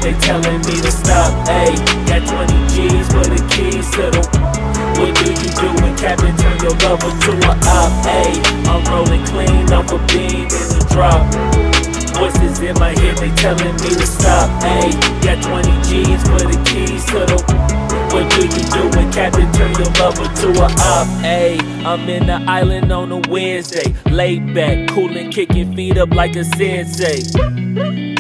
they telling me to stop. Ayy, got 20 G's for the keys to the. What do you do when Captain turn your lover to a op? Ayy, I'm rolling clean off a beam in the drop. Voices in my head, they telling me to stop. Ayy, got 20 G's for the keys to the. What do you do when Captain turn your lover to a op? Ayy, I'm in the island on a Wednesday, laid back, coolin', kicking feet up like a sensei.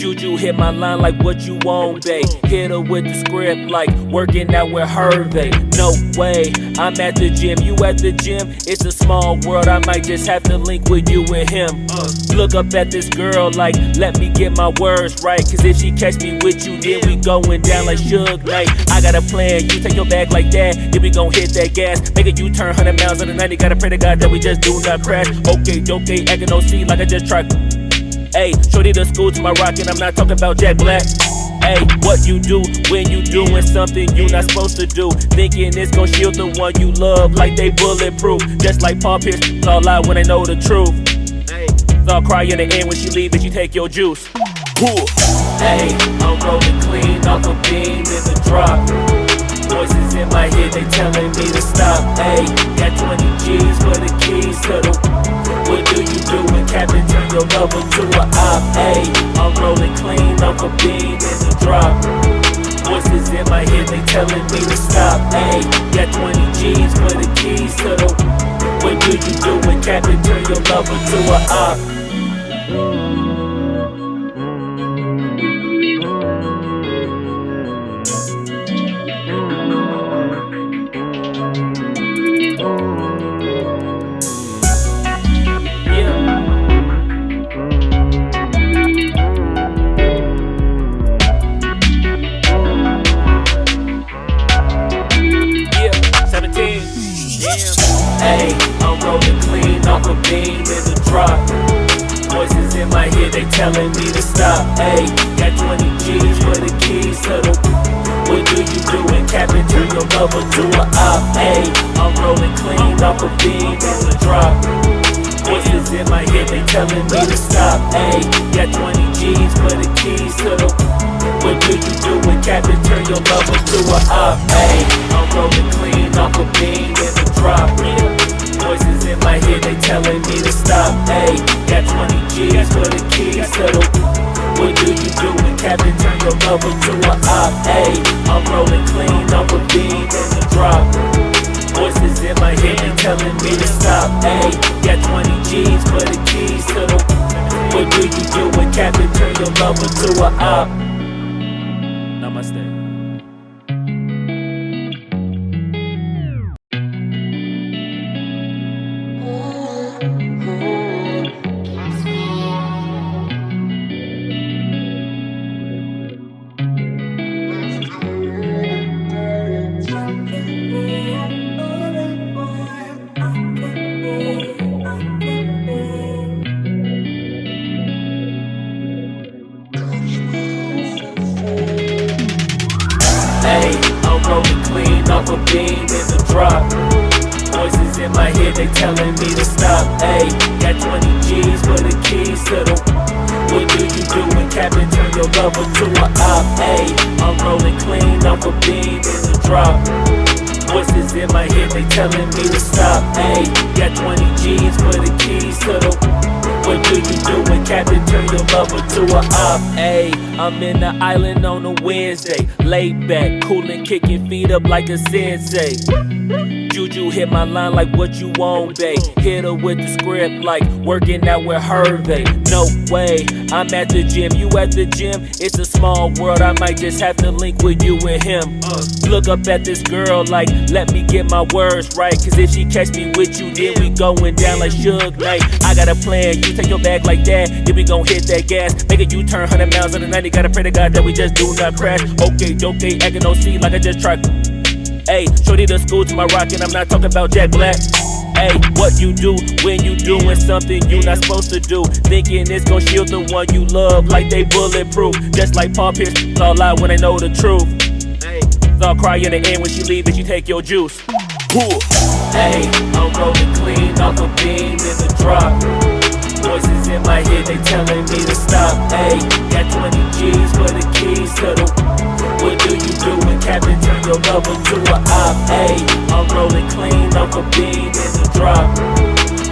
Juju hit my line like what you want, babe. Hit her with the script like working out with Hervey. No way, I'm at the gym, you at the gym. It's a small world, I might just have to link with you and him. Look up at this girl like, let me get my words right. Cause if she catch me with you, then we going down like Suge Knight. I got a plan, you take your bag like that, then we gon' hit that gas. Make a U-turn 100 miles on the 90, gotta pray to God that we just do not crash. Okay, acting OC like I just tried. Ayy, shorty the school to my rock and I'm not talking about Jack Black. Ayy, what you do when you doing something you not supposed to do? Thinking it's gon' shield the one you love like they bulletproof. Just like Paul Pierce, all lie when they know the truth. Ayy, so I'll cry in the end when she leave and she take your juice. Ayy, I'm rolling clean off a beam in the drop. Voices in my head, they telling me to stop. Ayy, got 20 G's for the keys to the. What do you do when Captain turn your lover to a op? Ayy, I'm rolling clean off a beam in the drop. Voices in my head, they telling me to stop. Ayy, got 20 G's for the keys to the. What do you do when Captain turn your lover to a op? Ayy, I'm rolling clean off a beam in the drop. Voices in my head, they telling me to stop. Ayy, got 20 G's for the keys to the. What do you do when Captain turn your lover to a op? Ayy, I'm rolling clean off a beam in the drop. Voices in my head, they telling me to stop. Ayy, got 20 G's for the keys to the. What do you do when Captain turn your lover to a op? Ayy, I'm rolling clean off a beam in the drop. Voices in my head, they telling me to stop. Ayy, got 20 G's for the keys to the. What do you do when Captain turn your lover to a op? Ayy, I'm rolling clean off a beam in the drop. Voices in my head, they telling me to stop. Ayy, got 20 G's for the keys to the. What do you do when Captain turn your lover to a op? Namaste. Ayy, I'm rolling clean off a beam in the drop. Voices in my head, they telling me to stop. Ayy, got 20 G's for the keys to the. What do you do when Captain turn your lover to a op? Ayy, I'm rolling clean off a beam in the drop. Voices in my head, they telling me to stop. Ayy, got 20 G's for the keys to the. What do you do when Captain turn your lover to a op? Ayy, I'm in the island on a Wednesday, laid back, coolin', kicking feet up like a sensei. Juju hit my line like what you want, babe. Hit her with the script like working out with Hervey. No way, I'm at the gym, you at the gym. It's a small world, I might just have to link with you and him. Look up at this girl like, let me get my words right. Cause if she catch me with you, then we going down like Suge Knight. I got a plan, you take your bag like that, then we gon' hit that gas. Make a U-turn 100 miles on the 90, gotta pray to God that we just do not crash. Okay, acting OC like I just tried. Ayy, shorty the school to my rock and I'm not talking about Jack Black. Ayy, what you do when you doing something you not supposed to do? Thinking it's gon' shield the one you love like they bulletproof. Just like Paul Pierce, all lie when they know the truth. Ayy, so I'll cry in the end when she leave and she take your juice. Ayy, I'm rolling clean off a beam in the drop. Voices in my head, they telling me to stop. Ayy, got 20 G's for the keys to the. your lover to a op. Ayy, I'm rolling clean off a beam in the drop.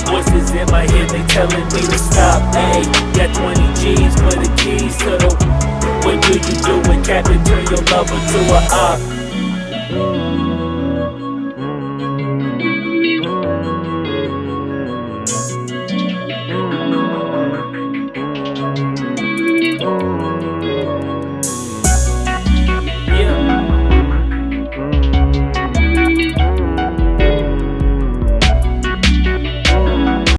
Voices in my head, they telling me to stop. Ayy, got 20 G's for the keys to the. What do you do when Captain turn your lover to a op?